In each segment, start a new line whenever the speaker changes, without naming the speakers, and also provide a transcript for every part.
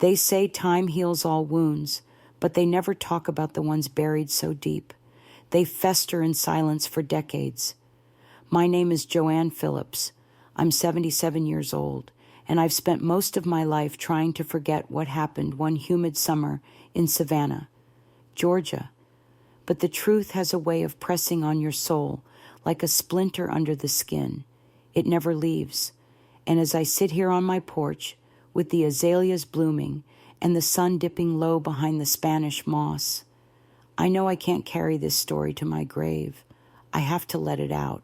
They say time heals all wounds, but they never talk about the ones buried so deep. They fester in silence for decades. My name is Joanne Phillips. I'm 77 years old, and I've spent most of my life trying to forget what happened one humid summer in Savannah, Georgia. But the truth has a way of pressing on your soul like a splinter under the skin. It never leaves. And as I sit here on my porch with the azaleas blooming and the sun dipping low behind the Spanish moss, I know I can't carry this story to my grave. I have to let it out.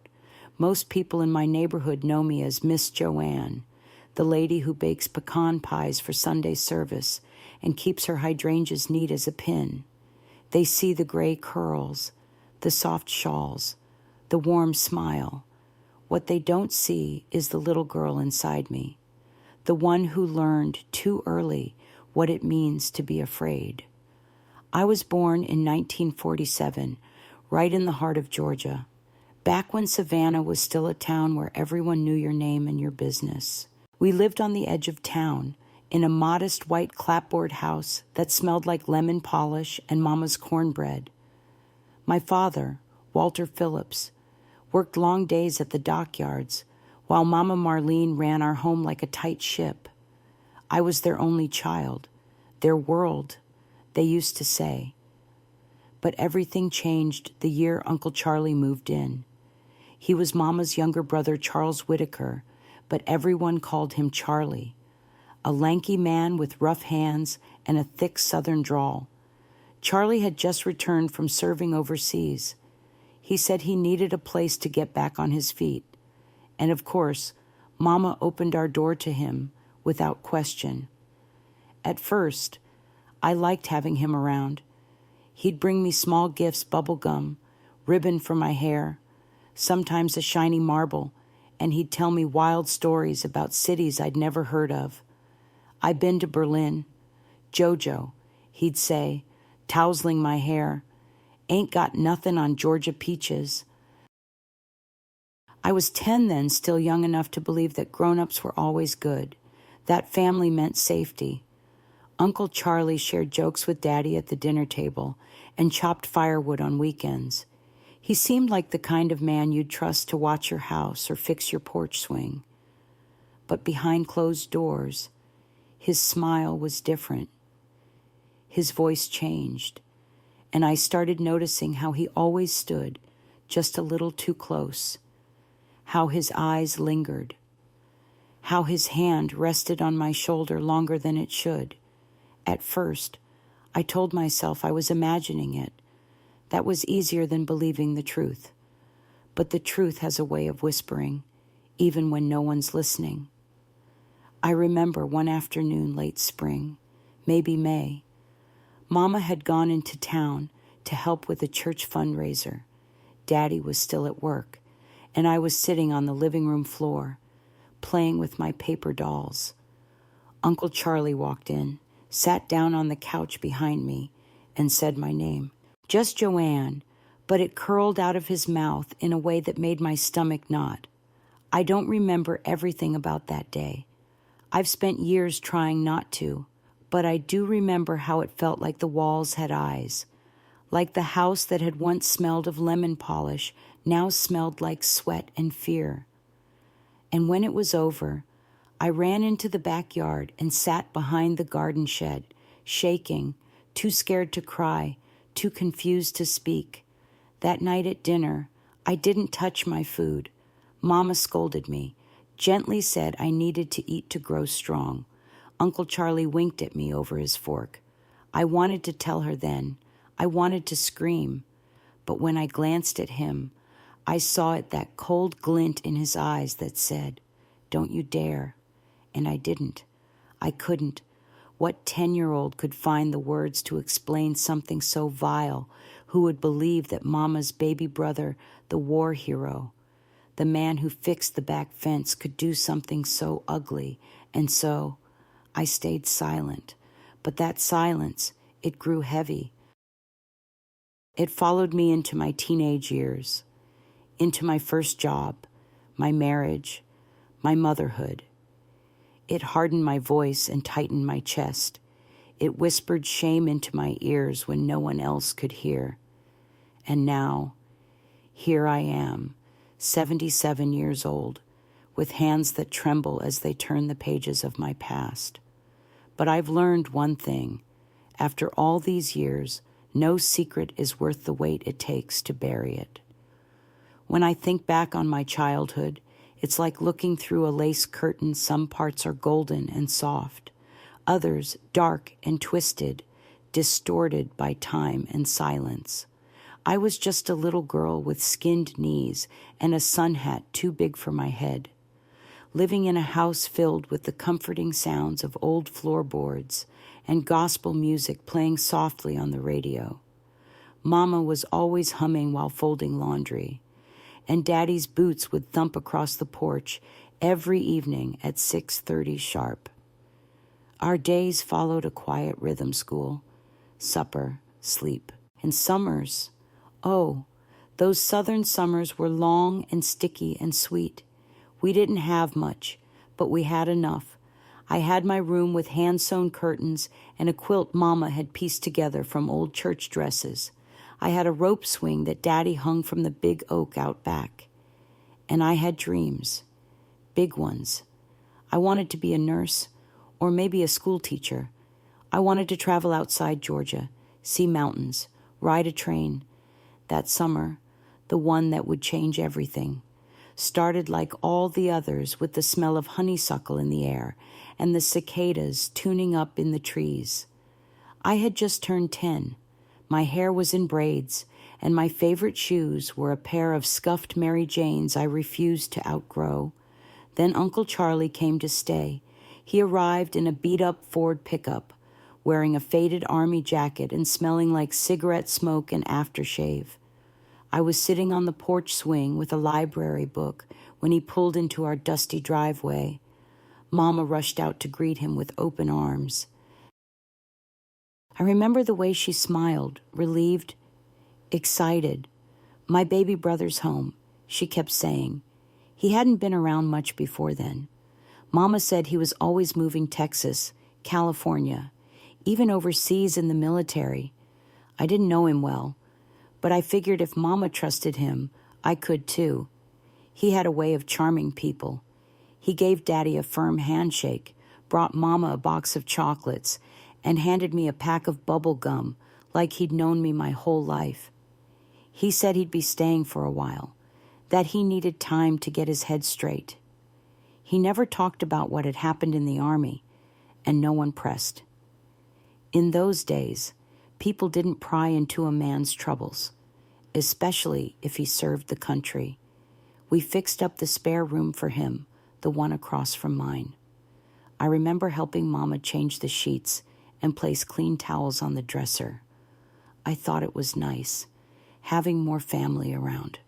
Most people in my neighborhood know me as Miss Joanne, the lady who bakes pecan pies for Sunday service and keeps her hydrangeas neat as a pin. They see the gray curls, the soft shawls, the warm smile. What they don't see is the little girl inside me, the one who learned too early what it means to be afraid. I was born in 1947, right in the heart of Georgia, back when Savannah was still a town where everyone knew your name and your business. We lived on the edge of town, in a modest white clapboard house that smelled like lemon polish and Mama's cornbread. My father, Walter Phillips, worked long days at the dockyards, while Mama Marlene ran our home like a tight ship. I was their only child, their world, they used to say. But everything changed the year Uncle Charlie moved in. He was Mama's younger brother, Charles Whitaker, but everyone called him Charlie, a lanky man with rough hands and a thick southern drawl. Charlie had just returned from serving overseas. He said he needed a place to get back on his feet. And of course, Mama opened our door to him without question. At first, I liked having him around. He'd bring me small gifts, bubble gum, ribbon for my hair, sometimes a shiny marble, and he'd tell me wild stories about cities I'd never heard of. I've been to Berlin. Jojo, he'd say, tousling my hair. Ain't got nothing on Georgia peaches. I was 10 then, still young enough to believe that grown-ups were always good. That family meant safety. Uncle Charlie shared jokes with Daddy at the dinner table and chopped firewood on weekends. He seemed like the kind of man you'd trust to watch your house or fix your porch swing. But behind closed doors, his smile was different. His voice changed, and I started noticing how he always stood just a little too close, how his eyes lingered, how his hand rested on my shoulder longer than it should. At first, I told myself I was imagining it. That was easier than believing the truth. But the truth has a way of whispering, even when no one's listening. I remember one afternoon late spring, maybe May. Mama had gone into town to help with a church fundraiser. Daddy was still at work, and I was sitting on the living room floor, playing with my paper dolls. Uncle Charlie walked in, sat down on the couch behind me, and said my name. Just Joanne, but it curled out of his mouth in a way that made my stomach knot. I don't remember everything about that day. I've spent years trying not to, but I do remember how it felt like the walls had eyes, like the house that had once smelled of lemon polish now smelled like sweat and fear. And when it was over, I ran into the backyard and sat behind the garden shed, shaking, too scared to cry, too confused to speak. That night at dinner, I didn't touch my food. Mama scolded me, gently said I needed to eat to grow strong. Uncle Charlie winked at me over his fork. I wanted to tell her then. I wanted to scream. But when I glanced at him, I saw it, that cold glint in his eyes that said, "Don't you dare." And I didn't. I couldn't. What 10-year-old could find the words to explain something so vile? Who would believe that Mama's baby brother, the war hero, the man who fixed the back fence, could do something so ugly? And so I stayed silent. But that silence, it grew heavy. It followed me into my teenage years, into my first job, my marriage, my motherhood. It hardened my voice and tightened my chest. It whispered shame into my ears when no one else could hear. And now, here I am, 77 years old, with hands that tremble as they turn the pages of my past. But I've learned one thing. After all these years, no secret is worth the weight it takes to bury it. When I think back on my childhood, it's like looking through a lace curtain. Some parts are golden and soft, others dark and twisted, distorted by time and silence. I was just a little girl with skinned knees and a sun hat too big for my head, living in a house filled with the comforting sounds of old floorboards and gospel music playing softly on the radio. Mama was always humming while folding laundry, and Daddy's boots would thump across the porch every evening at 6:30 sharp. Our days followed a quiet rhythm: school, supper, sleep. And summers, oh, those southern summers were long and sticky and sweet. We didn't have much, but we had enough. I had my room with hand-sewn curtains and a quilt Mama had pieced together from old church dresses. I had a rope swing that Daddy hung from the big oak out back. And I had dreams, big ones. I wanted to be a nurse or maybe a school teacher. I wanted to travel outside Georgia, see mountains, ride a train. That summer, the one that would change everything, started like all the others with the smell of honeysuckle in the air and the cicadas tuning up in the trees. I had just turned 10. My hair was in braids, and my favorite shoes were a pair of scuffed Mary Janes I refused to outgrow. Then Uncle Charlie came to stay. He arrived in a beat-up Ford pickup, wearing a faded army jacket and smelling like cigarette smoke and aftershave. I was sitting on the porch swing with a library book when he pulled into our dusty driveway. Mama rushed out to greet him with open arms. I remember the way she smiled, relieved, excited. My baby brother's home, she kept saying. He hadn't been around much before then. Mama said he was always moving Texas, California, even overseas in the military. I didn't know him well, but I figured if Mama trusted him, I could too. He had a way of charming people. He gave Daddy a firm handshake, brought Mama a box of chocolates, and handed me a pack of bubble gum like he'd known me my whole life. He said he'd be staying for a while, that he needed time to get his head straight. He never talked about what had happened in the army, and no one pressed. In those days, people didn't pry into a man's troubles, especially if he served the country. We fixed up the spare room for him, the one across from mine. I remember helping Mama change the sheets and place clean towels on the dresser. I thought it was nice, having more family around.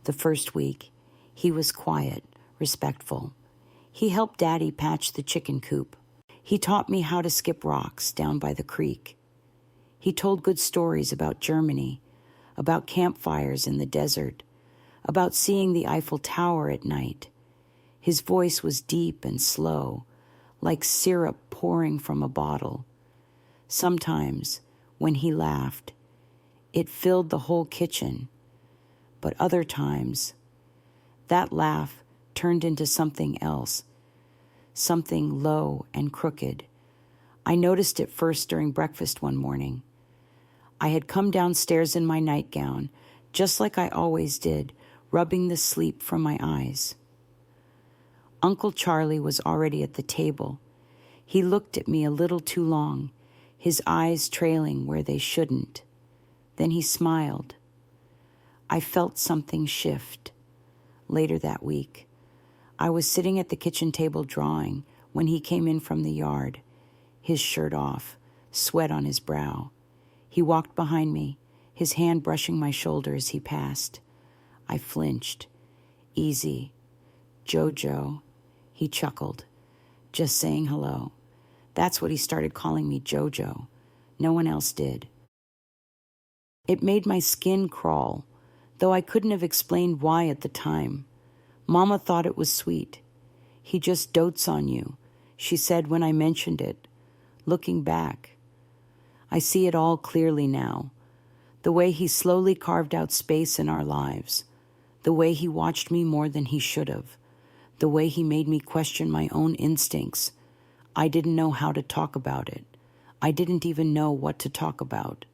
The first week, he was quiet, respectful. He helped Daddy patch the chicken coop. He taught me how to skip rocks down by the creek. He told good stories about Germany, about campfires in the desert, about seeing the Eiffel Tower at night. His voice was deep and slow, like syrup pouring from a bottle. Sometimes, when he laughed, it filled the whole kitchen. But other times, that laugh turned into something else, something low and crooked. I noticed it first during breakfast one morning. I had come downstairs in my nightgown, just like I always did, rubbing the sleep from my eyes. Uncle Charlie was already at the table. He looked at me a little too long, his eyes trailing where they shouldn't. Then he smiled. I felt something shift. Later that week, I was sitting at the kitchen table drawing when he came in from the yard, his shirt off, sweat on his brow. He walked behind me, his hand brushing my shoulder as he passed. I flinched. Easy. Jojo, he chuckled, just saying hello. That's what he started calling me, Jojo. No one else did. It made my skin crawl, though I couldn't have explained why at the time. Mama thought it was sweet. He just dotes on you, she said when I mentioned it. Looking back, I see it all clearly now. The way he slowly carved out space in our lives. The way he watched me more than he should have. The way he made me question my own instincts. I didn't know how to talk about it. I didn't even know what to talk about.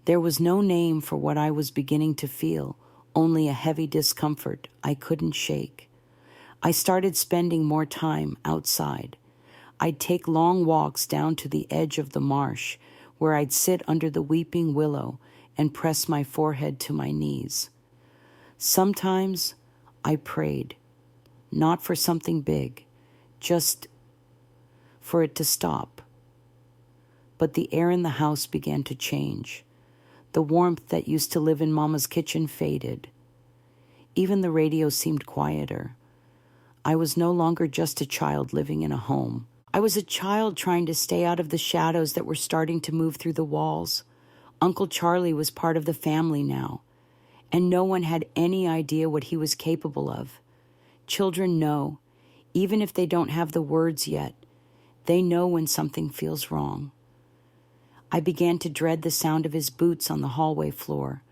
There was no name for what I was beginning to feel, only a heavy discomfort I couldn't shake. I started spending more time outside. I'd take long walks down to the edge of the marsh, where I'd sit under the weeping willow and press my forehead to my knees. Sometimes I prayed, not for something big, just for it to stop. But the air in the house began to change. The warmth that used to live in Mama's kitchen faded. Even the radio seemed quieter. I was no longer just a child living in a home. I was a child trying to stay out of the shadows that were starting to move through the walls. Uncle Charlie was part of the family now, and no one had any idea what he was capable of. Children know, even if they don't have the words yet, they know when something feels wrong. I began to dread the sound of his boots on the hallway floor,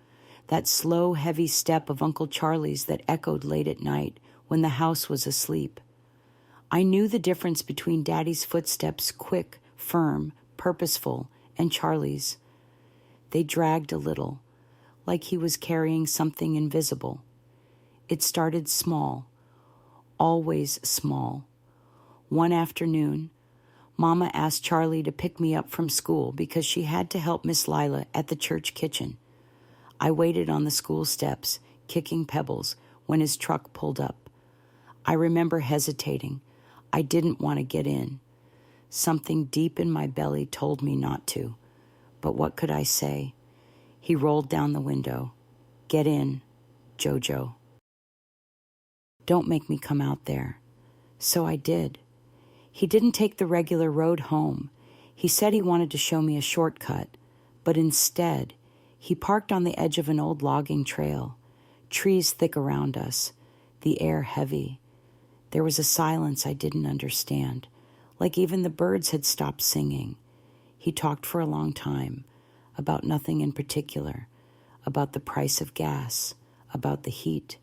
that slow, heavy step of Uncle Charlie's that echoed late at night when the house was asleep. I knew the difference between Daddy's footsteps, quick, firm, purposeful, and Charlie's. They dragged a little, like he was carrying something invisible. It started small, always small. One afternoon, Mama asked Charlie to pick me up from school because she had to help Miss Lila at the church kitchen. I waited on the school steps, kicking pebbles, when his truck pulled up. I remember hesitating. I didn't want to get in. Something deep in my belly told me not to. But what could I say? He rolled down the window. "Get in, Jojo. Don't make me come out there." So I did. He didn't take the regular road home. He said he wanted to show me a shortcut, but instead, he parked on the edge of an old logging trail, trees thick around us, the air heavy. There was a silence I didn't understand, like even the birds had stopped singing. He talked for a long time, about nothing in particular, about the price of gas, about the heat,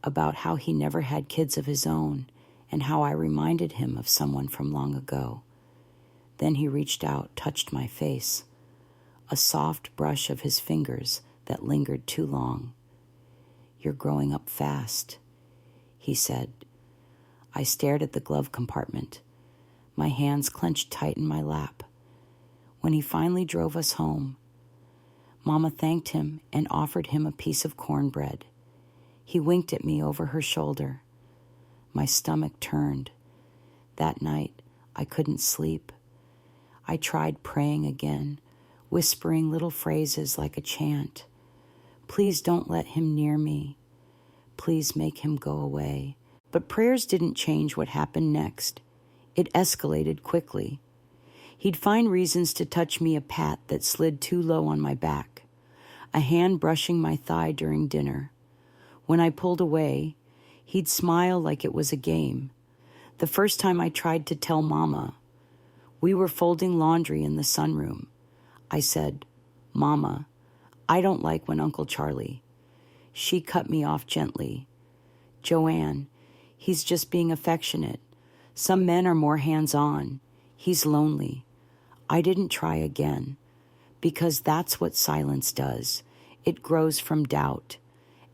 about how he never had kids of his own, and how I reminded him of someone from long ago. Then he reached out, touched my face, a soft brush of his fingers that lingered too long. "You're growing up fast," he said. I stared at the glove compartment, my hands clenched tight in my lap. When he finally drove us home, Mama thanked him and offered him a piece of cornbread. He winked at me over her shoulder. My stomach turned. That night, I couldn't sleep. I tried praying again, whispering little phrases like a chant. "Please don't let him near me. Please make him go away." But prayers didn't change what happened next. It escalated quickly. He'd find reasons to touch me, a pat that slid too low on my back, a hand brushing my thigh during dinner. When I pulled away, he'd smile like it was a game. The first time I tried to tell Mama, we were folding laundry in the sunroom. I said, "Mama, I don't like when Uncle Charlie." She cut me off gently. "Joanne, he's just being affectionate. Some men are more hands-on. He's lonely." I didn't try again, because that's what silence does. It grows from doubt.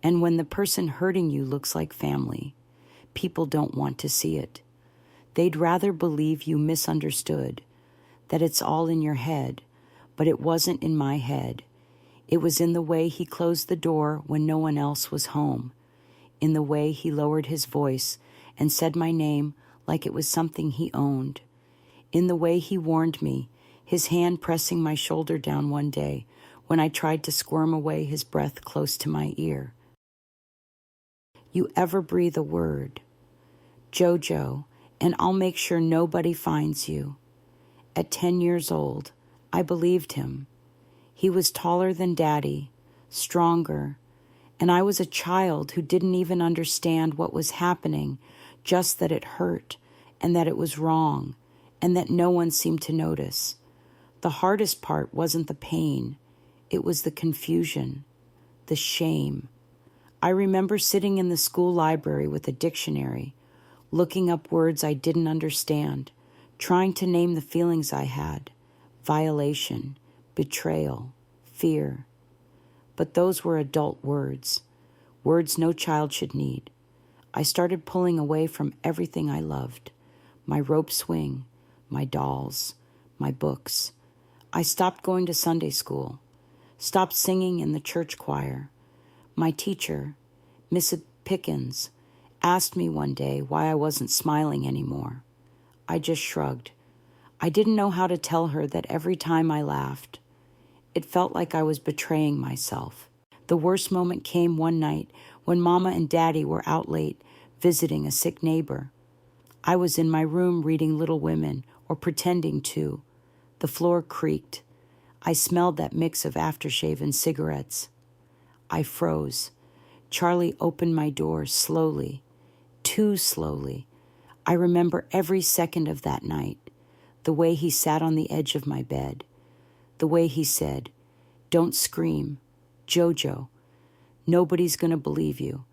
And when the person hurting you looks like family, people don't want to see it. They'd rather believe you misunderstood, that it's all in your head, but it wasn't in my head. It was in the way he closed the door when no one else was home, in the way he lowered his voice and said my name like it was something he owned, in the way he warned me, his hand pressing my shoulder down one day when I tried to squirm away his breath close to my ear. "You ever breathe a word, Jojo, and I'll make sure nobody finds you." At 10 years old, I believed him. He was taller than Daddy, stronger, and I was a child who didn't even understand what was happening, just that it hurt and that it was wrong and that no one seemed to notice. The hardest part wasn't the pain. It was the confusion, the shame. I remember sitting in the school library with a dictionary, looking up words I didn't understand, trying to name the feelings I had: violation, betrayal, fear. But those were adult words, words no child should need. I started pulling away from everything I loved: my rope swing, my dolls, my books. I stopped going to Sunday school, stopped singing in the church choir. My teacher, Miss Pickens, asked me one day why I wasn't smiling anymore. I just shrugged. I didn't know how to tell her that every time I laughed, it felt like I was betraying myself. The worst moment came one night when Mama and Daddy were out late visiting a sick neighbor. I was in my room reading Little Women, or pretending to. The floor creaked. I smelled that mix of aftershave and cigarettes. I froze. Charlie opened my door slowly, too slowly. I remember every second of that night, the way he sat on the edge of my bed, the way he said, "Don't scream, Jojo. Nobody's going to believe you."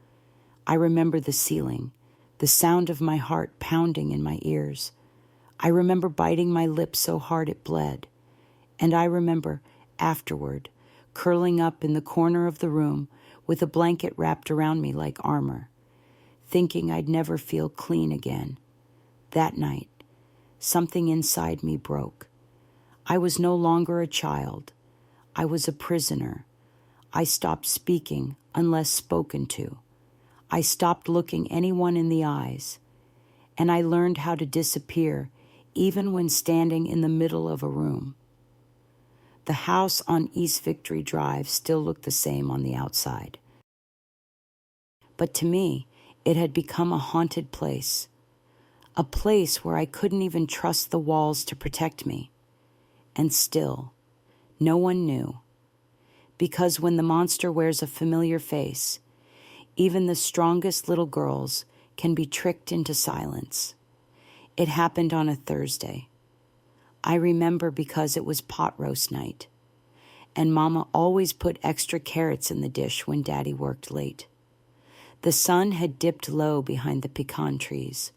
I remember the ceiling, the sound of my heart pounding in my ears. I remember biting my lip so hard it bled. And I remember, afterward, curling up in the corner of the room with a blanket wrapped around me like armor, thinking I'd never feel clean again. That night, something inside me broke. I was no longer a child. I was a prisoner. I stopped speaking unless spoken to. I stopped looking anyone in the eyes. And I learned how to disappear even when standing in the middle of a room. The house on East Victory Drive still looked the same on the outside. But to me, it had become a haunted place. A place where I couldn't even trust the walls to protect me. And still, no one knew. Because when the monster wears a familiar face, even the strongest little girls can be tricked into silence. It happened on a Thursday. I remember because it was pot roast night, and Mama always put extra carrots in the dish when Daddy worked late. The sun had dipped low behind the pecan trees,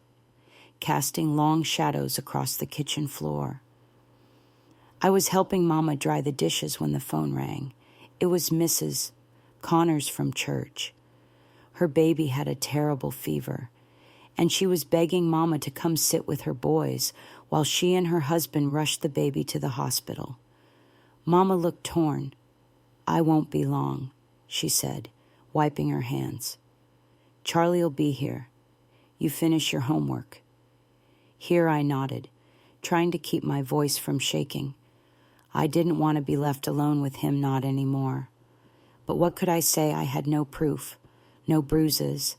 casting long shadows across the kitchen floor. I was helping Mama dry the dishes when the phone rang. It was Mrs. Connors from church. Her baby had a terrible fever, and she was begging Mama to come sit with her boys while she and her husband rushed the baby to the hospital. Mama looked torn. "I won't be long," she said, wiping her hands. "Charlie'll be here. You finish your homework." Here I nodded, trying to keep my voice from shaking. I didn't want to be left alone with him not anymore. But what could I say? I had no proof, no bruises,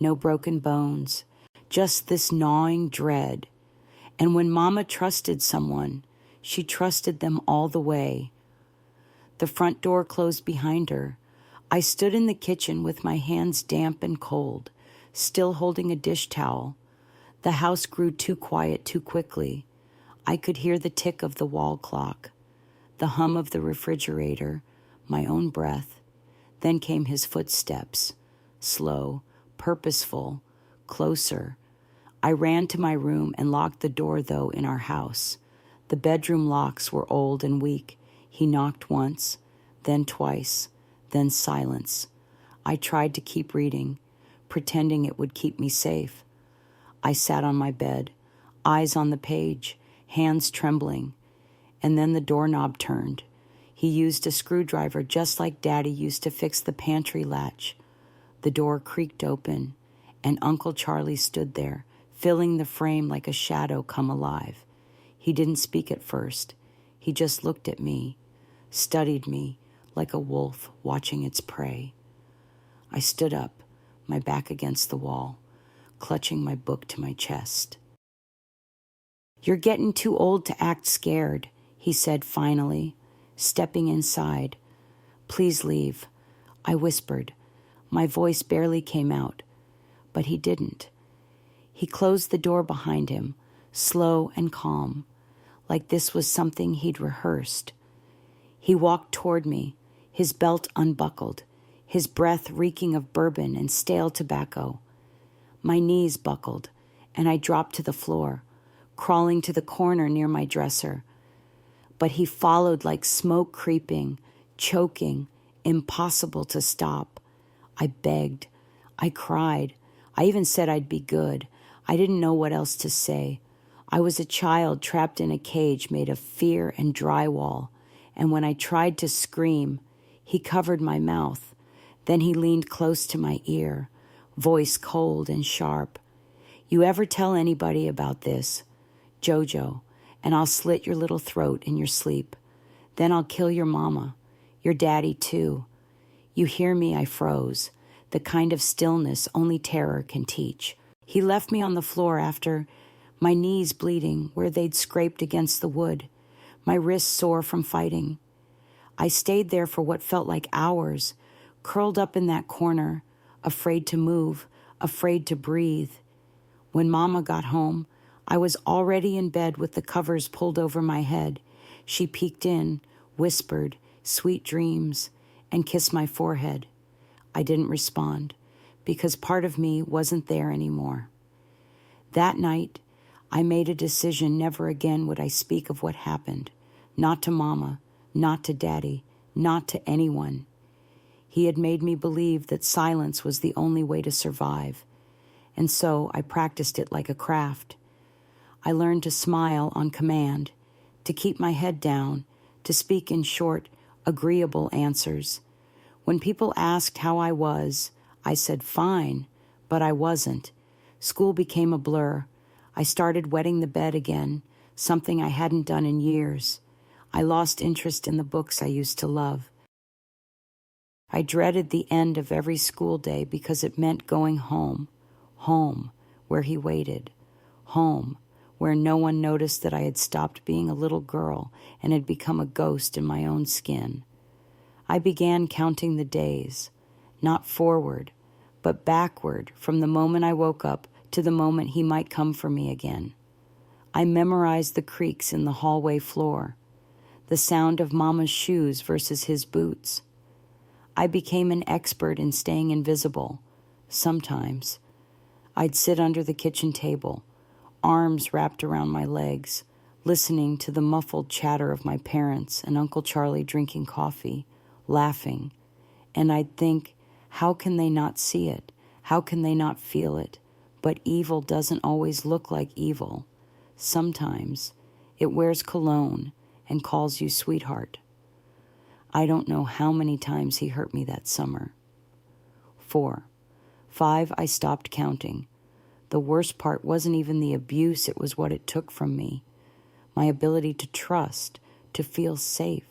no broken bones, just this gnawing dread. And when Mama trusted someone, she trusted them all the way. The front door closed behind her. I stood in the kitchen with my hands damp and cold, still holding a dish towel. The house grew too quiet too quickly. I could hear the tick of the wall clock, the hum of the refrigerator, my own breath. Then came his footsteps, slow, purposeful, closer. I ran to my room and locked the door, though, in our house. The bedroom locks were old and weak. He knocked once, then twice, then silence. I tried to keep reading, pretending it would keep me safe. I sat on my bed, eyes on the page, hands trembling. And then the doorknob turned. He used a screwdriver just like Daddy used to fix the pantry latch. The door creaked open, and Uncle Charlie stood there, filling the frame like a shadow come alive. He didn't speak at first. He just looked at me, studied me like a wolf watching its prey. I stood up, my back against the wall, clutching my book to my chest. "You're getting too old to act scared," he said finally, stepping inside. "Please leave," I whispered. My voice barely came out, but he didn't. He closed the door behind him, slow and calm, like this was something he'd rehearsed. He walked toward me, his belt unbuckled, his breath reeking of bourbon and stale tobacco. My knees buckled, and I dropped to the floor, crawling to the corner near my dresser. But he followed like smoke creeping, choking, impossible to stop. I begged. I cried. I even said I'd be good. I didn't know what else to say. I was a child trapped in a cage made of fear and drywall, and when I tried to scream, he covered my mouth. Then he leaned close to my ear, voice cold and sharp. You ever tell anybody about this, Jojo, and I'll slit your little throat in your sleep. Then I'll kill your mama, your daddy too. You hear me? I froze, the kind of stillness only terror can teach. He left me on the floor after, my knees bleeding where they'd scraped against the wood, my wrists sore from fighting. I stayed there for what felt like hours, curled up in that corner, afraid to move, afraid to breathe. When Mama got home, I was already in bed with the covers pulled over my head. She peeked in, whispered, "Sweet dreams," and kissed my forehead. I didn't respond, because part of me wasn't there anymore. That night, I made a decision never again would I speak of what happened. Not to Mama, not to Daddy, not to anyone. He had made me believe that silence was the only way to survive, and so I practiced it like a craft. I learned to smile on command, to keep my head down, to speak in short, agreeable answers. When people asked how I was, I said fine, but I wasn't. School became a blur. I started wetting the bed again, something I hadn't done in years. I lost interest in the books I used to love. I dreaded the end of every school day because it meant going home, home, where he waited, home, where no one noticed that I had stopped being a little girl and had become a ghost in my own skin. I began counting the days, not forward, but backward from the moment I woke up to the moment he might come for me again. I memorized the creaks in the hallway floor, the sound of Mama's shoes versus his boots. I became an expert in staying invisible. Sometimes I'd sit under the kitchen table, arms wrapped around my legs, listening to the muffled chatter of my parents and Uncle Charlie drinking coffee, laughing, and I'd think, how can they not see it? How can they not feel it? But evil doesn't always look like evil. Sometimes it wears cologne and calls you sweetheart. I don't know how many times he hurt me that summer. 4. 5, I stopped counting. The worst part wasn't even the abuse, it was what it took from me. My ability to trust, to feel safe,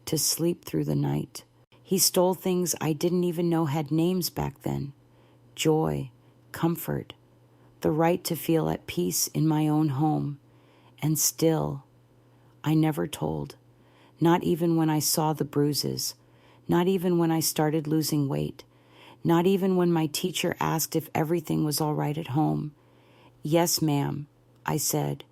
to sleep through the night. He stole things I didn't even know had names back then. Joy, comfort, the right to feel at peace in my own home. And still, I never told. Not even when I saw the bruises. Not even when I started losing weight. Not even when my teacher asked if everything was all right at home. Yes, ma'am, I said.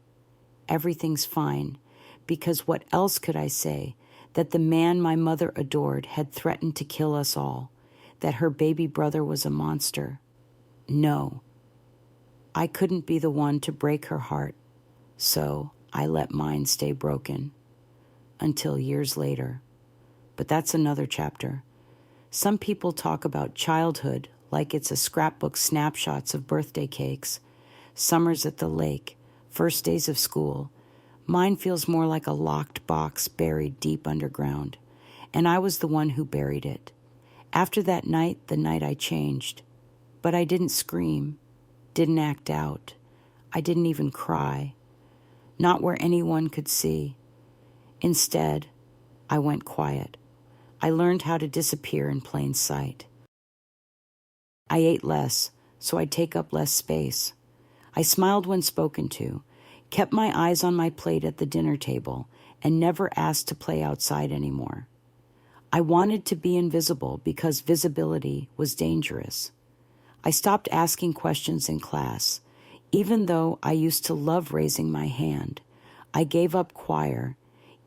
Everything's fine. Because what else could I say? That the man my mother adored had threatened to kill us all. That her baby brother was a monster. No. I couldn't be the one to break her heart. So I let mine stay broken. Until years later. But that's another chapter. Some people talk about childhood like it's a scrapbook snapshots of birthday cakes, summers at the lake, first days of school. Mine feels more like a locked box buried deep underground, and I was the one who buried it. After that night, the night I changed. But I didn't scream, didn't act out. I didn't even cry. Not where anyone could see. Instead, I went quiet. I learned how to disappear in plain sight. I ate less, so I'd take up less space. I smiled when spoken to, kept my eyes on my plate at the dinner table, and never asked to play outside anymore. I wanted to be invisible because visibility was dangerous. I stopped asking questions in class, even though I used to love raising my hand. I gave up choir,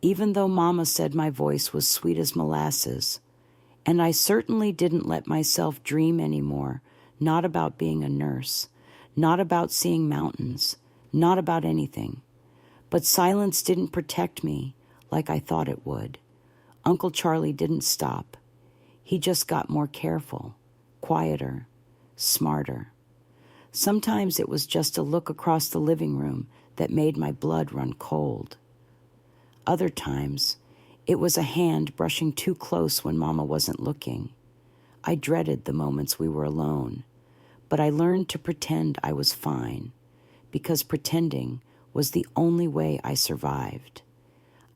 even though Mama said my voice was sweet as molasses. And I certainly didn't let myself dream anymore, not about being a nurse, not about seeing mountains, not about anything. But silence didn't protect me like I thought it would. Uncle Charlie didn't stop. He just got more careful, quieter, smarter. Sometimes it was just a look across the living room that made my blood run cold. Other times, it was a hand brushing too close when Mama wasn't looking. I dreaded the moments we were alone, but I learned to pretend I was fine, because pretending was the only way I survived.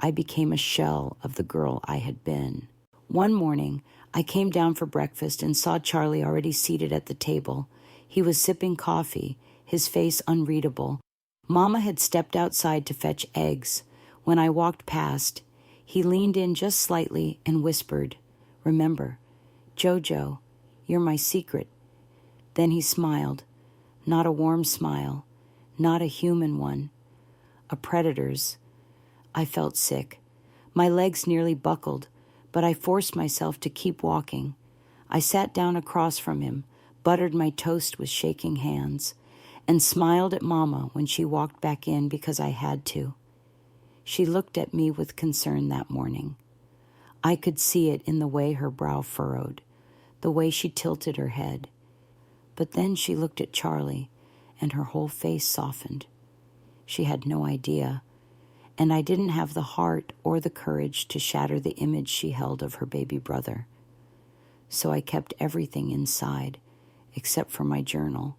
I became a shell of the girl I had been. One morning, I came down for breakfast and saw Charlie already seated at the table. He was sipping coffee, his face unreadable. Mama had stepped outside to fetch eggs. When I walked past, he leaned in just slightly and whispered, "Remember, Jojo, you're my secret." Then he smiled, not a warm smile, not a human one, a predator's. I felt sick. My legs nearly buckled, but I forced myself to keep walking. I sat down across from him, buttered my toast with shaking hands, and smiled at Mama when she walked back in because I had to. She looked at me with concern that morning. I could see it in the way her brow furrowed, the way she tilted her head. But then she looked at Charlie, and her whole face softened. She had no idea, and I didn't have the heart or the courage to shatter the image she held of her baby brother. So I kept everything inside, except for my journal.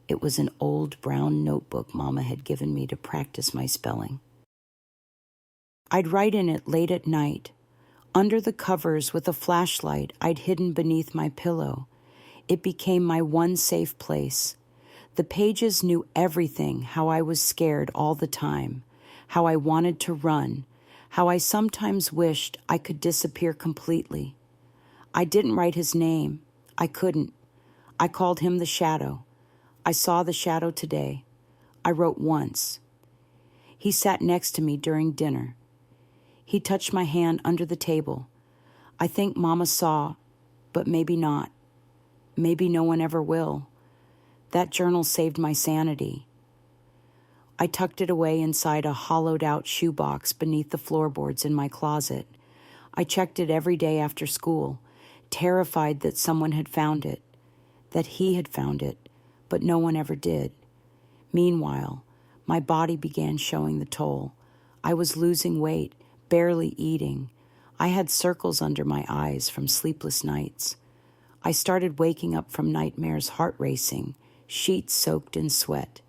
It was an old brown notebook Mama had given me to practice my spelling. I'd write in it late at night, under the covers with a flashlight I'd hidden beneath my pillow. It became my one safe place. The pages knew everything, how I was scared all the time, how I wanted to run, how I sometimes wished I could disappear completely. I didn't write his name. I couldn't. I called him the Shadow. I saw the shadow today. I wrote once. He sat next to me during dinner. He touched my hand under the table. I think Mama saw, but maybe not. Maybe no one ever will. That journal saved my sanity. I tucked it away inside a hollowed-out shoebox beneath the floorboards in my closet. I checked it every day after school, terrified that someone had found it, that he had found it, but no one ever did. Meanwhile, my body began showing the toll. I was losing weight, barely eating. I had circles under my eyes from sleepless nights. I started waking up from nightmares, heart racing, sheets soaked in sweat.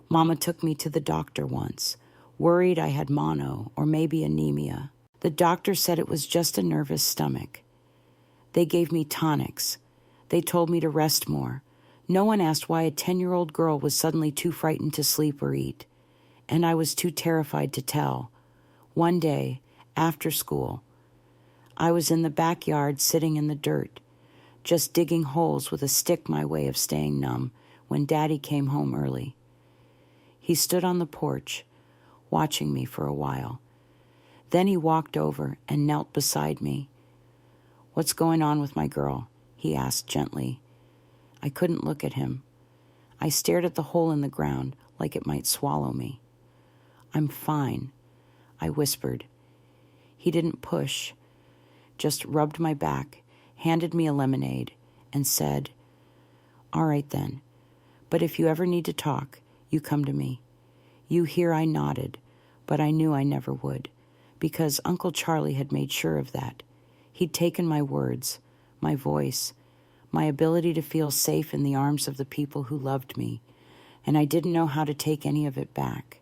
Mama took me to the doctor once, worried I had mono or maybe anemia. The doctor said it was just a nervous stomach. They gave me tonics. They told me to rest more. No one asked why a 10-year-old girl was suddenly too frightened to sleep or eat, and I was too terrified to tell. One day, after school, I was in the backyard sitting in the dirt, just digging holes with a stick, my way of staying numb, when Daddy came home early. He stood on the porch, watching me for a while. Then he walked over and knelt beside me. "What's going on with my girl?" he asked gently. I couldn't look at him. I stared at the hole in the ground like it might swallow me. "I'm fine," I whispered. He didn't push, just rubbed my back, handed me a lemonade, and said, "All right then, but if you ever need to talk, you come to me." You hear I nodded, but I knew I never would, because Uncle Charlie had made sure of that. He'd taken my words, my voice, my ability to feel safe in the arms of the people who loved me, and I didn't know how to take any of it back.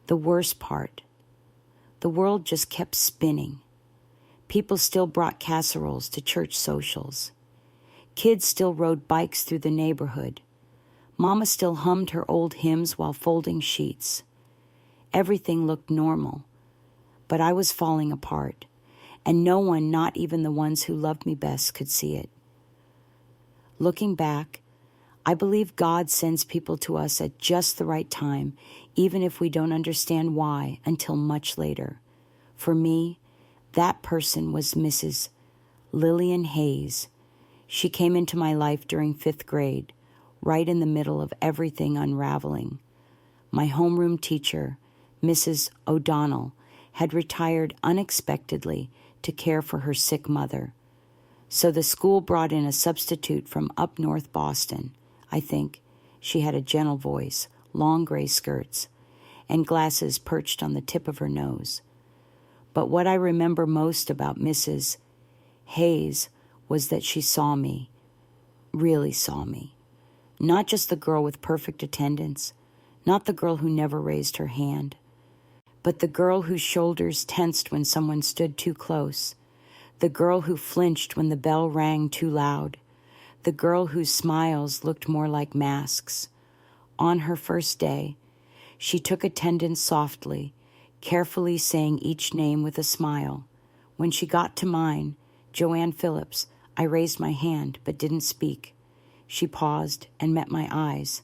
The worst part, the world just kept spinning. People still brought casseroles to church socials. Kids still rode bikes through the neighborhood. Mama still hummed her old hymns while folding sheets. Everything looked normal, but I was falling apart, and no one, not even the ones who loved me best, could see it. Looking back, I believe God sends people to us at just the right time, even if we don't understand why until much later. For me, that person was Mrs. Lillian Hayes. She came into my life during 5th grade, right in the middle of everything unraveling. My homeroom teacher, Mrs. O'Donnell, had retired unexpectedly to care for her sick mother. So the school brought in a substitute from up north Boston. I think she had a gentle voice, long gray skirts, and glasses perched on the tip of her nose. But what I remember most about Mrs. Hayes was that she saw me, really saw me. Not just the girl with perfect attendance, not the girl who never raised her hand, but the girl whose shoulders tensed when someone stood too close, the girl who flinched when the bell rang too loud, the girl whose smiles looked more like masks. On her first day, she took attendance softly, carefully saying each name with a smile. When she got to mine, Joanne Phillips, I raised my hand but didn't speak. She paused and met my eyes.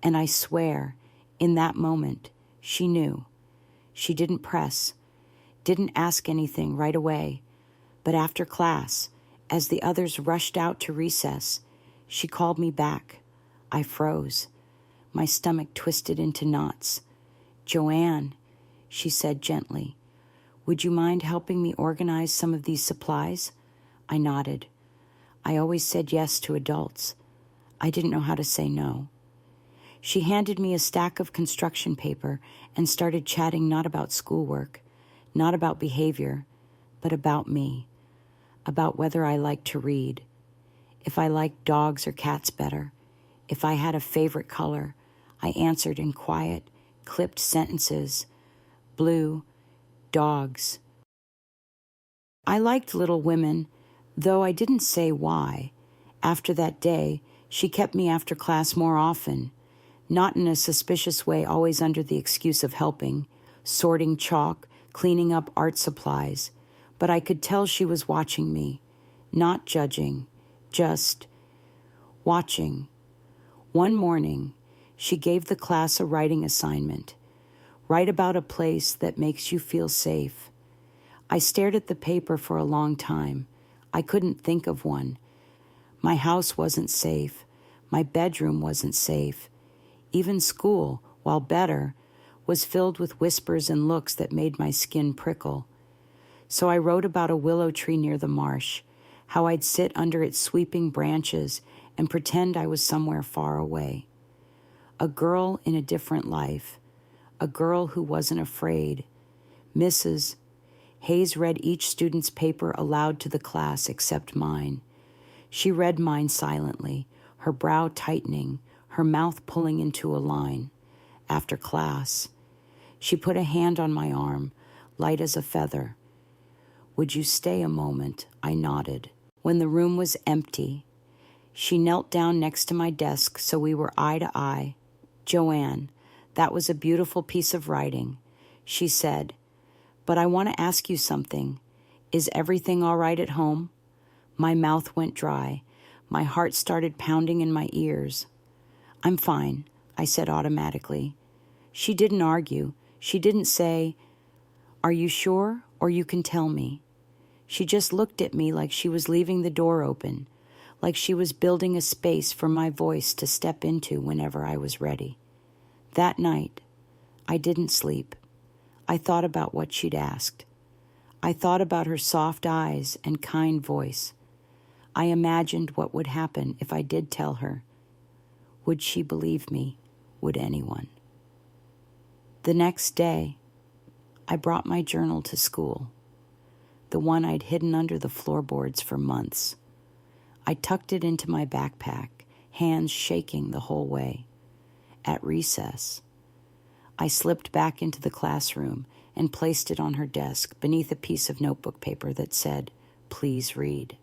And I swear, in that moment, she knew. She didn't press, didn't ask anything right away, but after class, as the others rushed out to recess, she called me back. I froze. My stomach twisted into knots. "Joanne," she said gently, "would you mind helping me organize some of these supplies?" I nodded. I always said yes to adults. I didn't know how to say no. She handed me a stack of construction paper and started chatting not about schoolwork, not about behavior, but about me, about whether I liked to read, if I liked dogs or cats better, if I had a favorite color. I answered in quiet, clipped sentences. Blue, dogs. I liked Little Women, though I didn't say why. After that day, she kept me after class more often, not in a suspicious way, always under the excuse of helping, sorting chalk, cleaning up art supplies. But I could tell she was watching me, not judging, just watching. One morning, she gave the class a writing assignment. Write about a place that makes you feel safe. I stared at the paper for a long time. I couldn't think of one. My house wasn't safe. My bedroom wasn't safe. Even school, while better, was filled with whispers and looks that made my skin prickle. So I wrote about a willow tree near the marsh, how I'd sit under its sweeping branches and pretend I was somewhere far away. A girl in a different life, a girl who wasn't afraid. Mrs. Hayes read each student's paper aloud to the class except mine. She read mine silently, her brow tightening, her mouth pulling into a line. After class, she put a hand on my arm, light as a feather. "Would you stay a moment?" I nodded. When the room was empty, she knelt down next to my desk so we were eye to eye. "Joanne, that was a beautiful piece of writing," she said. "But I want to ask you something. Is everything all right at home?" My mouth went dry. My heart started pounding in my ears. "I'm fine," I said automatically. She didn't argue. She didn't say, "Are you sure, or you can tell me?" She just looked at me like she was leaving the door open, like she was building a space for my voice to step into whenever I was ready. That night, I didn't sleep. I thought about what she'd asked. I thought about her soft eyes and kind voice. I imagined what would happen if I did tell her. Would she believe me? Would anyone? The next day, I brought my journal to school, the one I'd hidden under the floorboards for months. I tucked it into my backpack, hands shaking the whole way. At recess, I slipped back into the classroom and placed it on her desk beneath a piece of notebook paper that said, "Please read."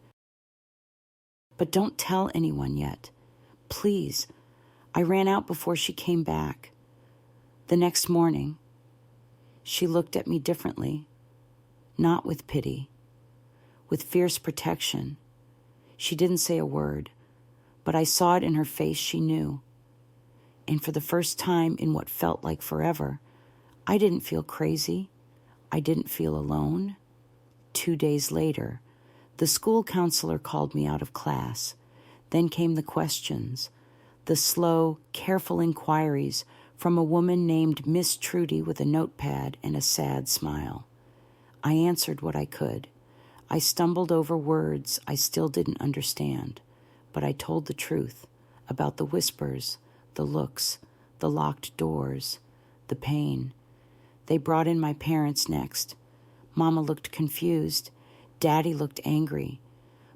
"But don't tell anyone yet. Please." I ran out before she came back. The next morning, she looked at me differently, not with pity, with fierce protection. She didn't say a word, but I saw it in her face. She knew. And for the first time in what felt like forever, I didn't feel crazy. I didn't feel alone. 2 days later, the school counselor called me out of class. Then came the questions, the slow, careful inquiries from a woman named Miss Trudy with a notepad and a sad smile. I answered what I could. I stumbled over words I still didn't understand, but I told the truth about the whispers, the looks, the locked doors, the pain. They brought in my parents next. Mama looked confused. Daddy looked angry,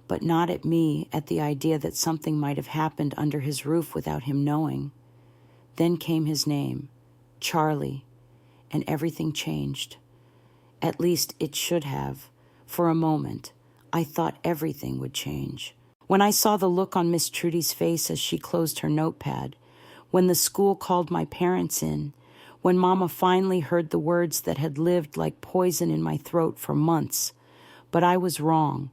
but not at me, at the idea that something might have happened under his roof without him knowing. Then came his name, Charlie, and everything changed. At least it should have. For a moment, I thought everything would change. When I saw the look on Miss Trudy's face as she closed her notepad, when the school called my parents in, when Mama finally heard the words that had lived like poison in my throat for months. But I was wrong.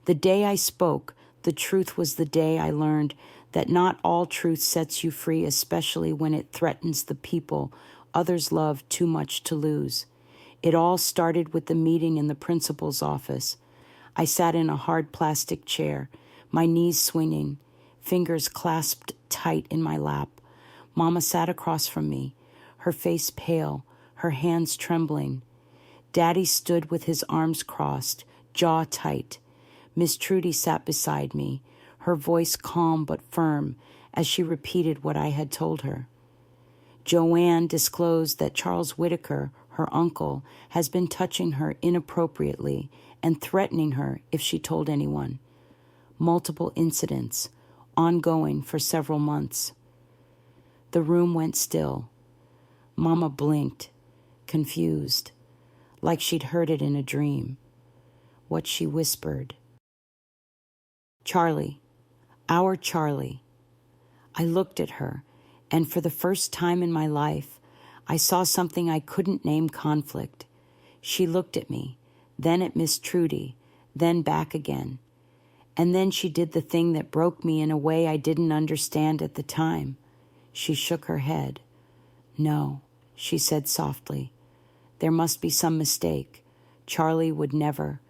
The day I spoke, the truth was the day I learned that not all truth sets you free, especially when it threatens the people others love too much to lose. It all started with the meeting in the principal's office. I sat in a hard plastic chair, my knees swinging, fingers clasped tight in my lap. Mama sat across from me, her face pale, her hands trembling. Daddy stood with his arms crossed, jaw tight. Miss Trudy sat beside me, her voice calm but firm as she repeated what I had told her. Joanne disclosed that Charles Whitaker, her uncle, has been touching her inappropriately and threatening her if she told anyone. Multiple incidents, ongoing for several months. The room went still. Mama blinked, confused, like she'd heard it in a dream. What she whispered. Charlie, our Charlie. I looked at her, and for the first time in my life, I saw something I couldn't name conflict. She looked at me, then at Miss Trudy, then back again. And then she did the thing that broke me in a way I didn't understand at the time. She shook her head. No, she said softly. There must be some mistake. Charlie would never.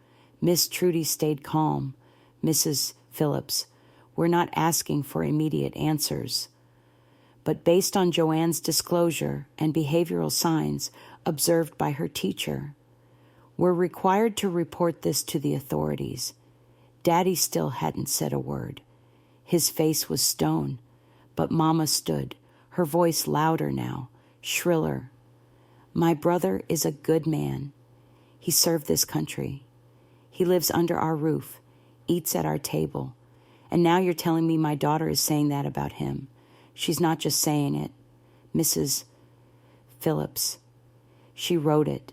Miss Trudy stayed calm. Mrs. Phillips, we're not asking for immediate answers. But based on Joanne's disclosure and behavioral signs observed by her teacher, we're required to report this to the authorities. Daddy still hadn't said a word. His face was stone, but Mama stood, her voice louder now, shriller. My brother is a good man. He served this country. He lives under our roof, eats at our table. And now you're telling me my daughter is saying that about him. She's not just saying it. Mrs. Phillips. She wrote it.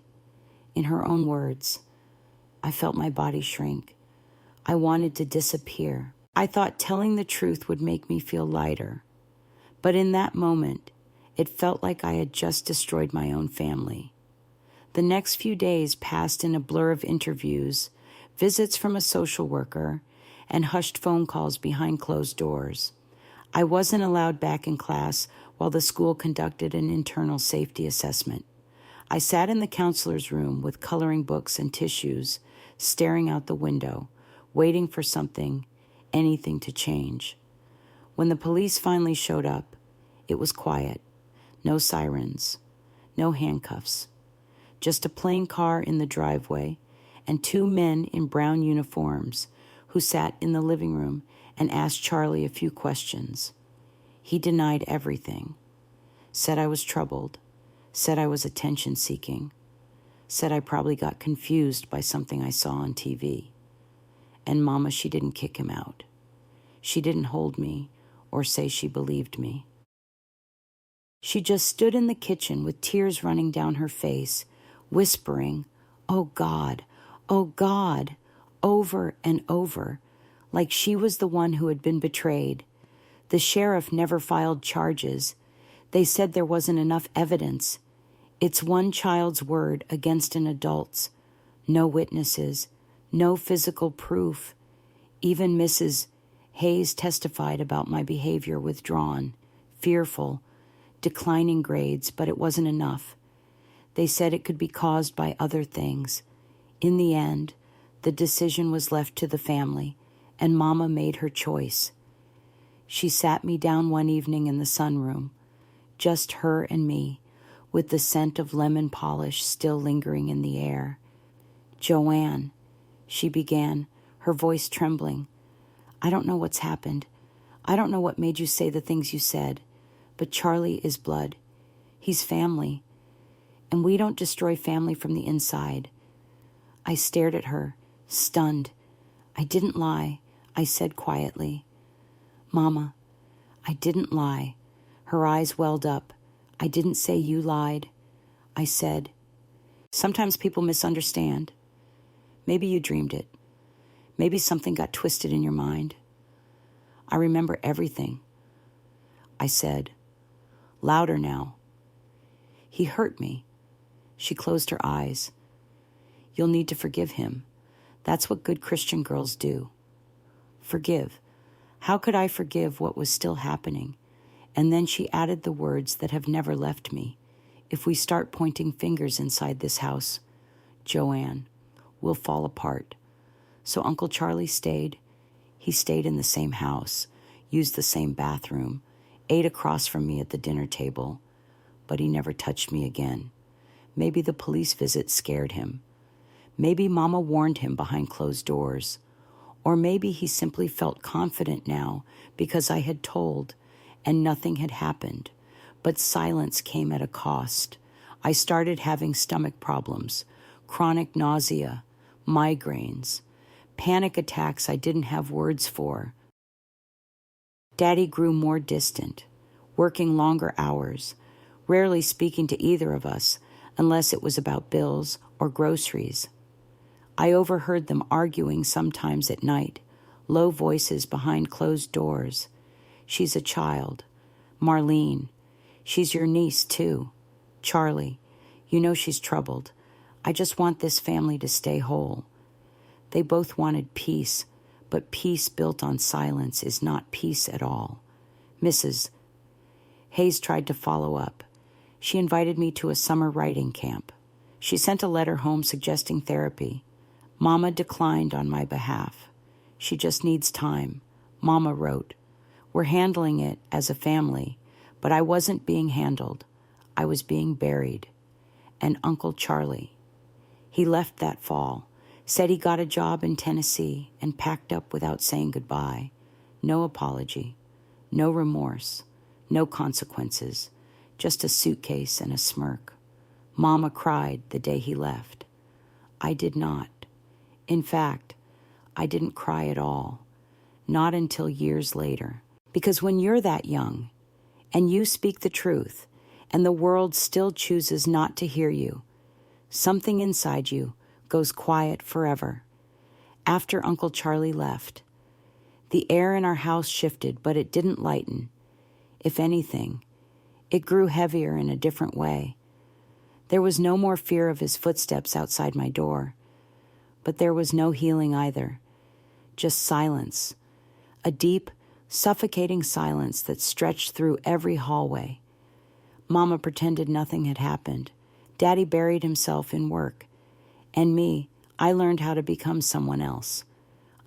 In her own words. I felt my body shrink. I wanted to disappear. I thought telling the truth would make me feel lighter. But in that moment, it felt like I had just destroyed my own family. The next few days passed in a blur of interviews, visits from a social worker, and hushed phone calls behind closed doors. I wasn't allowed back in class while the school conducted an internal safety assessment. I sat in the counselor's room with coloring books and tissues, staring out the window, waiting for something, anything to change. When the police finally showed up, it was quiet. No sirens, no handcuffs. Just a plain car in the driveway and 2 men in brown uniforms who sat in the living room and asked Charlie a few questions. He denied everything, said I was troubled, said I was attention-seeking, said I probably got confused by something I saw on TV. And Mama, she didn't kick him out. She didn't hold me or say she believed me. She just stood in the kitchen with tears running down her face, whispering, "Oh God, oh God," over and over, like she was the one who had been betrayed. The sheriff never filed charges. They said there wasn't enough evidence. It's one child's word against an adult's. No witnesses, no physical proof. Even Mrs. Hayes testified about my behavior withdrawn, fearful, declining grades, but it wasn't enough. They said it could be caused by other things. In the end, the decision was left to the family, and Mama made her choice. She sat me down one evening in the sunroom, just her and me, with the scent of lemon polish still lingering in the air. "Joanne," she began, her voice trembling. "I don't know what's happened. I don't know what made you say the things you said, but Charlie is blood. He's family. And we don't destroy family from the inside." I stared at her, stunned. "I didn't lie," I said quietly. "Mama, I didn't lie." Her eyes welled up. "I didn't say you lied." I said, "Sometimes people misunderstand. Maybe you dreamed it. Maybe something got twisted in your mind. I remember everything." I said, louder now, "He hurt me." She closed her eyes. "You'll need to forgive him. That's what good Christian girls do." Forgive. How could I forgive what was still happening? And then she added the words that have never left me. "If we start pointing fingers inside this house, Joanne, we'll fall apart." So Uncle Charlie stayed. He stayed in the same house, used the same bathroom, ate across from me at the dinner table, but he never touched me again. Maybe the police visit scared him. Maybe Mama warned him behind closed doors. Or maybe he simply felt confident now because I had told and nothing had happened. But silence came at a cost. I started having stomach problems, chronic nausea, migraines, panic attacks I didn't have words for. Daddy grew more distant, working longer hours, rarely speaking to either of us unless it was about bills or groceries. I overheard them arguing sometimes at night, low voices behind closed doors. "She's a child. Marlene. She's your niece, too. Charlie. You know she's troubled. I just want this family to stay whole." They both wanted peace, but peace built on silence is not peace at all. "Mrs." Hayes tried to follow up. She invited me to a summer writing camp. She sent a letter home suggesting therapy. Mama declined on my behalf. "She just needs time," Mama wrote. "We're handling it as a family, but I wasn't being handled. I was being buried." And Uncle Charlie. He left that fall, said he got a job in Tennessee, and packed up without saying goodbye. No apology, no remorse, no consequences, just a suitcase and a smirk. Mama cried the day he left. I did not. In fact, I didn't cry at all, not until years later. Because when you're that young, and you speak the truth, and the world still chooses not to hear you, something inside you goes quiet forever. After Uncle Charlie left, the air in our house shifted, but it didn't lighten. If anything, it grew heavier in a different way. There was no more fear of his footsteps outside my door, but there was no healing either. Just silence, a deep, suffocating silence that stretched through every hallway. Mama pretended nothing had happened. Daddy buried himself in work. And me, I learned how to become someone else.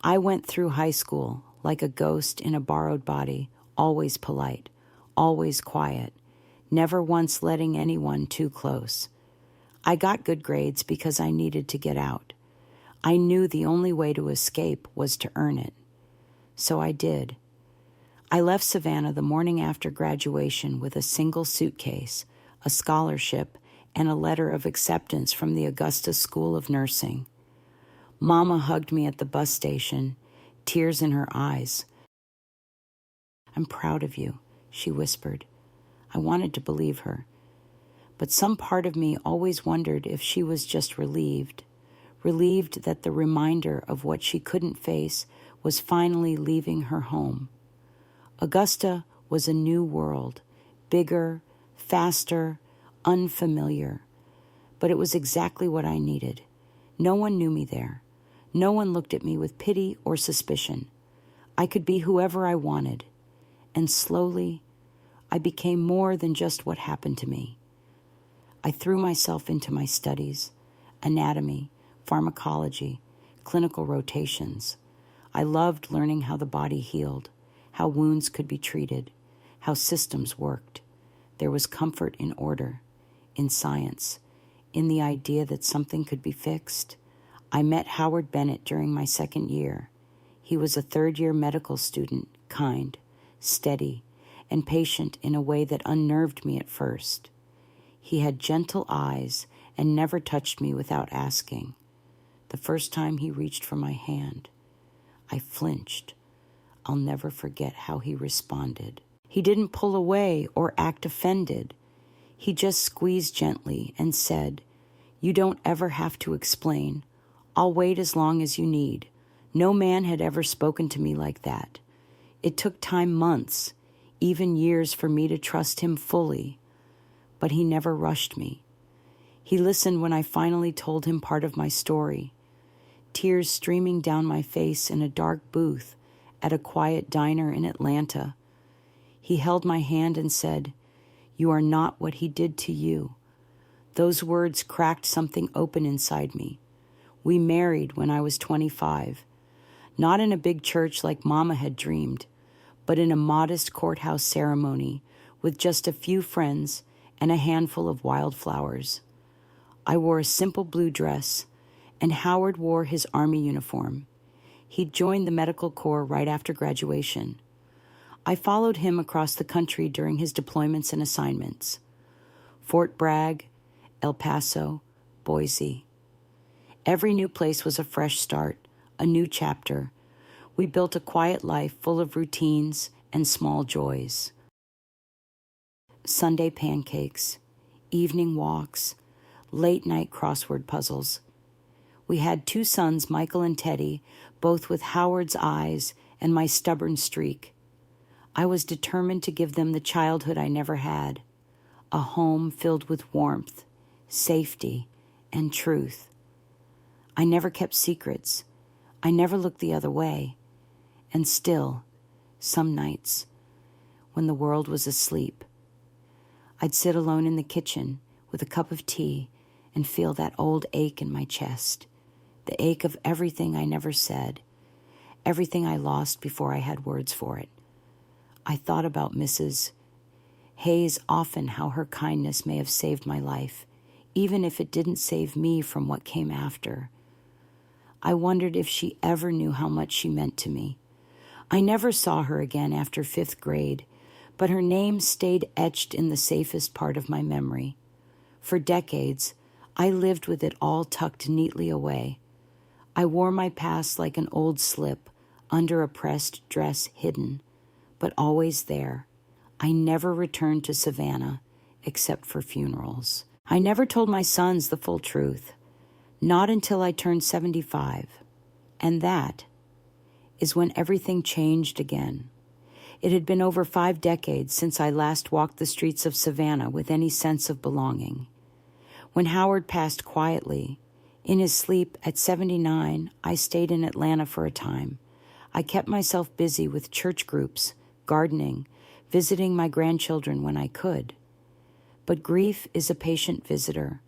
I went through high school like a ghost in a borrowed body, always polite, always quiet, never once letting anyone too close. I got good grades because I needed to get out. I knew the only way to escape was to earn it. So I did. I left Savannah the morning after graduation with a single suitcase, a scholarship, and a letter of acceptance from the Augusta School of Nursing. Mama hugged me at the bus station, tears in her eyes. "I'm proud of you," she whispered. I wanted to believe her. But some part of me always wondered if she was just relieved that the reminder of what she couldn't face was finally leaving her home. Augusta was a new world, bigger, faster, unfamiliar. But it was exactly what I needed. No one knew me there. No one looked at me with pity or suspicion. I could be whoever I wanted. And slowly, I became more than just what happened to me. I threw myself into my studies, anatomy, pharmacology, clinical rotations. I loved learning how the body healed, how wounds could be treated, how systems worked. There was comfort in order, in science, in the idea that something could be fixed. I met Howard Bennett during my second year. He was a third-year medical student, kind, steady, and patient in a way that unnerved me at first. He had gentle eyes and never touched me without asking. The first time he reached for my hand, I flinched. I'll never forget how he responded. He didn't pull away or act offended. He just squeezed gently and said, "You don't ever have to explain. I'll wait as long as you need." No man had ever spoken to me like that. It took time, months, even years, for me to trust him fully. But he never rushed me. He listened when I finally told him part of my story. Tears streaming down my face in a dark booth at a quiet diner in Atlanta. He held my hand and said, "You are not what he did to you." Those words cracked something open inside me. We married when I was 25, not in a big church like Mama had dreamed, but in a modest courthouse ceremony with just a few friends and a handful of wildflowers. I wore a simple blue dress, and Howard wore his Army uniform. He'd joined the medical corps right after graduation. I followed him across the country during his deployments and assignments. Fort Bragg, El Paso, Boise. Every new place was a fresh start, a new chapter. We built a quiet life full of routines and small joys. Sunday pancakes, evening walks, late-night crossword puzzles. We had 2 sons, Michael and Teddy, both with Howard's eyes and my stubborn streak. I was determined to give them the childhood I never had, a home filled with warmth, safety, and truth. I never kept secrets. I never looked the other way. And still, some nights, when the world was asleep, I'd sit alone in the kitchen with a cup of tea and feel that old ache in my chest, the ache of everything I never said, everything I lost before I had words for it. I thought about Mrs. Hayes often, how her kindness may have saved my life, even if it didn't save me from what came after. I wondered if she ever knew how much she meant to me. I never saw her again after 5th grade, but her name stayed etched in the safest part of my memory. For decades, I lived with it all tucked neatly away. I wore my past like an old slip, under a pressed dress hidden, but always there. I never returned to Savannah, except for funerals. I never told my sons the full truth, not until I turned 75. And that is when everything changed again. It had been over 5 decades since I last walked the streets of Savannah with any sense of belonging. When Howard passed quietly, in his sleep at 79, I stayed in Atlanta for a time. I kept myself busy with church groups, gardening, visiting my grandchildren when I could. But grief is a patient visitor.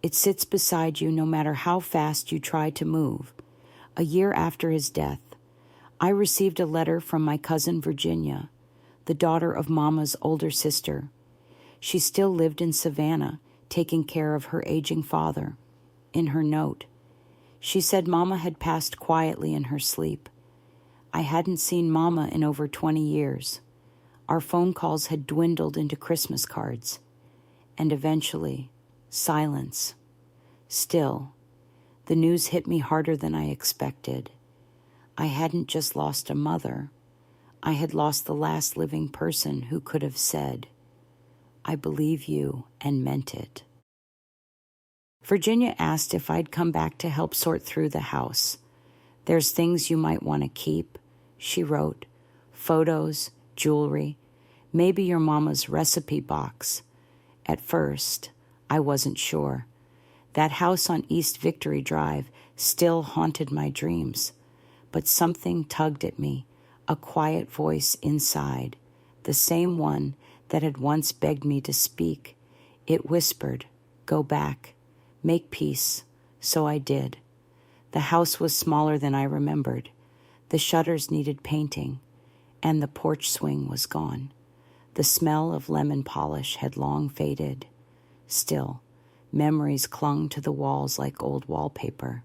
It sits beside you no matter how fast you try to move. A year after his death, I received a letter from my cousin Virginia, the daughter of Mama's older sister. She still lived in Savannah, taking care of her aging father. In her note, she said Mama had passed quietly in her sleep. I hadn't seen Mama in over 20 years. Our phone calls had dwindled into Christmas cards. And eventually, silence. Still, the news hit me harder than I expected. I hadn't just lost a mother. I had lost the last living person who could have said, "I believe you," and meant it. Virginia asked if I'd come back to help sort through the house. "There's things you might want to keep," she wrote. "Photos, jewelry, maybe your mama's recipe box." At first, I wasn't sure. That house on East Victory Drive still haunted my dreams. But something tugged at me, a quiet voice inside, the same one that had once begged me to speak. It whispered, "Go back, make peace." So I did. The house was smaller than I remembered. The shutters needed painting, and the porch swing was gone. The smell of lemon polish had long faded. Still, memories clung to the walls like old wallpaper.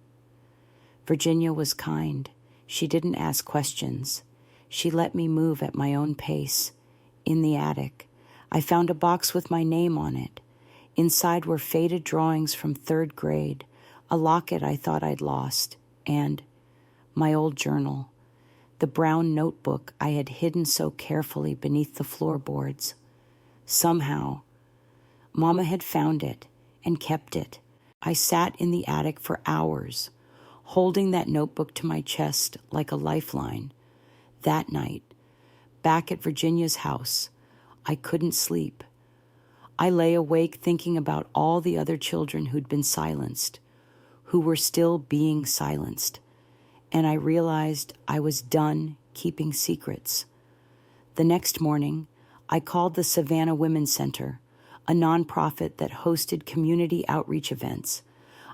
Virginia was kind. She didn't ask questions. She let me move at my own pace. In the attic, I found a box with my name on it. Inside were faded drawings from 3rd grade, a locket I thought I'd lost, and my old journal, the brown notebook I had hidden so carefully beneath the floorboards. Somehow, Mama had found it and kept it. I sat in the attic for hours, holding that notebook to my chest like a lifeline. That night, back at Virginia's house, I couldn't sleep. I lay awake thinking about all the other children who'd been silenced, who were still being silenced, and I realized I was done keeping secrets. The next morning, I called the Savannah Women's Center, a nonprofit that hosted community outreach events.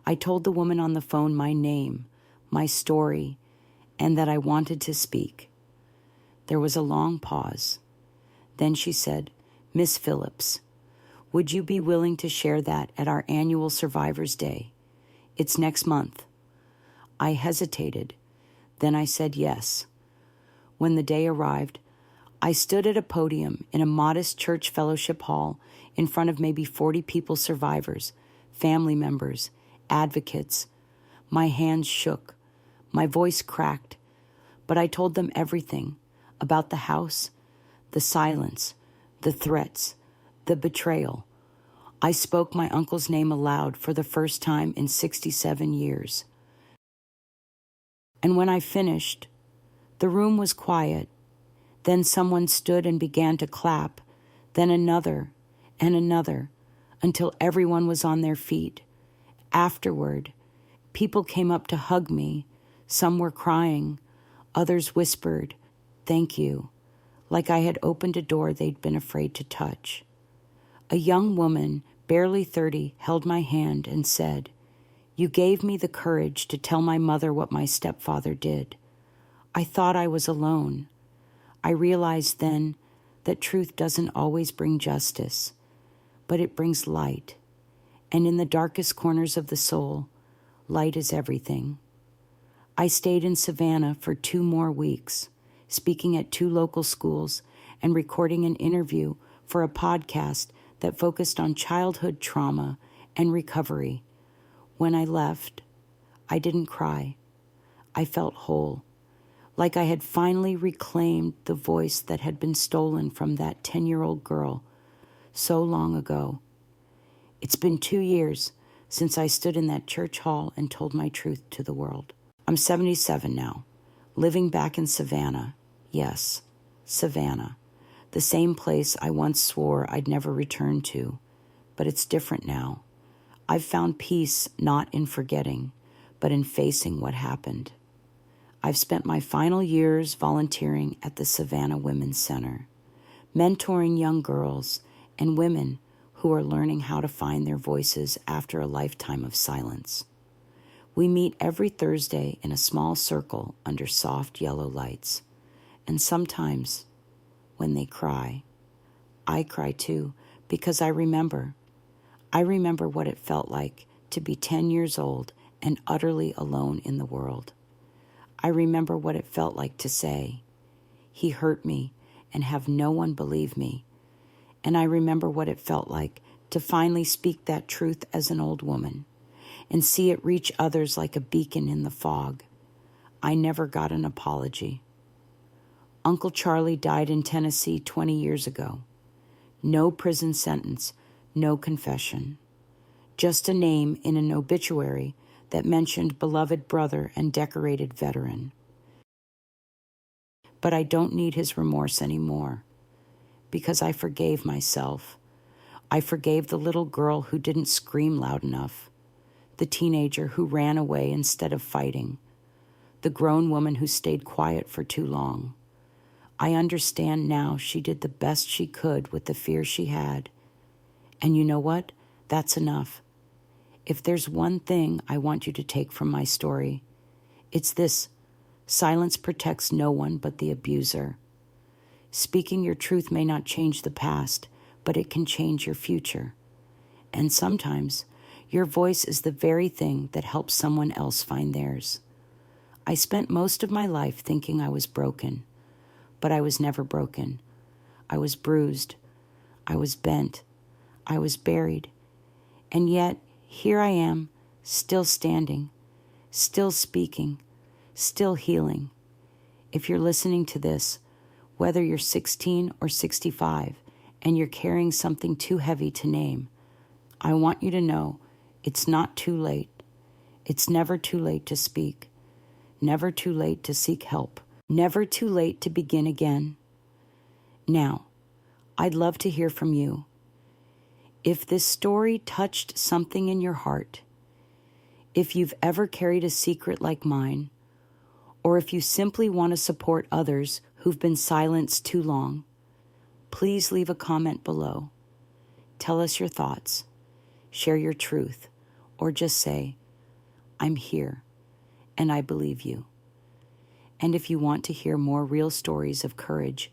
I told the woman on the phone my name, my story, and that I wanted to speak. There was a long pause. Then she said, "Miss Phillips, would you be willing to share that at our annual Survivors Day? It's next month." I hesitated. Then I said yes. When the day arrived, I stood at a podium in a modest church fellowship hall in front of maybe 40 people, survivors, family members, advocates. My hands shook. My voice cracked. But I told them everything about the house, the silence, the threats, the betrayal. I spoke my uncle's name aloud for the first time in 67 years. And when I finished, the room was quiet. Then someone stood and began to clap, then another and another, until everyone was on their feet. Afterward, people came up to hug me. Some were crying. Others whispered, "Thank you," like I had opened a door they'd been afraid to touch. A young woman, barely 30, held my hand and said, "You gave me the courage to tell my mother what my stepfather did. I thought I was alone. I realized then that truth doesn't always bring justice, but it brings light. And in the darkest corners of the soul, light is everything." I stayed in Savannah for 2 more weeks, speaking at 2 local schools and recording an interview for a podcast that focused on childhood trauma and recovery. When I left, I didn't cry. I felt whole, like I had finally reclaimed the voice that had been stolen from that 10-year-old girl so long ago. It's been 2 years since I stood in that church hall and told my truth to the world. I'm 77 now, living back in Savannah. Yes, Savannah, the same place I once swore I'd never return to, but it's different now. I've found peace not in forgetting, but in facing what happened. I've spent my final years volunteering at the Savannah Women's Center, mentoring young girls and women who are learning how to find their voices after a lifetime of silence. We meet every Thursday in a small circle under soft yellow lights, and sometimes when they cry, I cry too, because I remember. I remember what it felt like to be 10 years old and utterly alone in the world. I remember what it felt like to say, "He hurt me," and have no one believe me. And I remember what it felt like to finally speak that truth as an old woman and see it reach others like a beacon in the fog. I never got an apology. Uncle Charlie died in Tennessee 20 years ago. No prison sentence, no confession. Just a name in an obituary that mentioned beloved brother and decorated veteran. But I don't need his remorse anymore, because I forgave myself. I forgave the little girl who didn't scream loud enough, the teenager who ran away instead of fighting, the grown woman who stayed quiet for too long. I understand now she did the best she could with the fear she had. And you know what? That's enough. If there's one thing I want you to take from my story, it's this: silence protects no one but the abuser. Speaking your truth may not change the past, but it can change your future. And sometimes, your voice is the very thing that helps someone else find theirs. I spent most of my life thinking I was broken, but I was never broken. I was bruised. I was bent. I was buried. And yet, here I am, still standing, still speaking, still healing. If you're listening to this, whether you're 16 or 65, and you're carrying something too heavy to name, I want you to know it's not too late. It's never too late to speak, never too late to seek help, never too late to begin again. Now, I'd love to hear from you. If this story touched something in your heart, if you've ever carried a secret like mine, or if you simply want to support others who've been silenced too long, please leave a comment below. Tell us your thoughts, share your truth, or just say, I'm here, and I believe you. And if you want to hear more real stories of courage,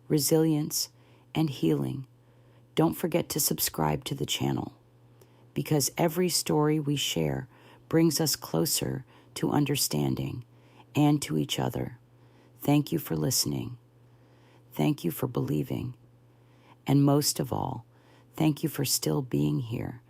resilience, and healing, don't forget to subscribe to the channel, because every story we share brings us closer to understanding and to each other. Thank you for listening. Thank you for believing. And most of all, thank you for still being here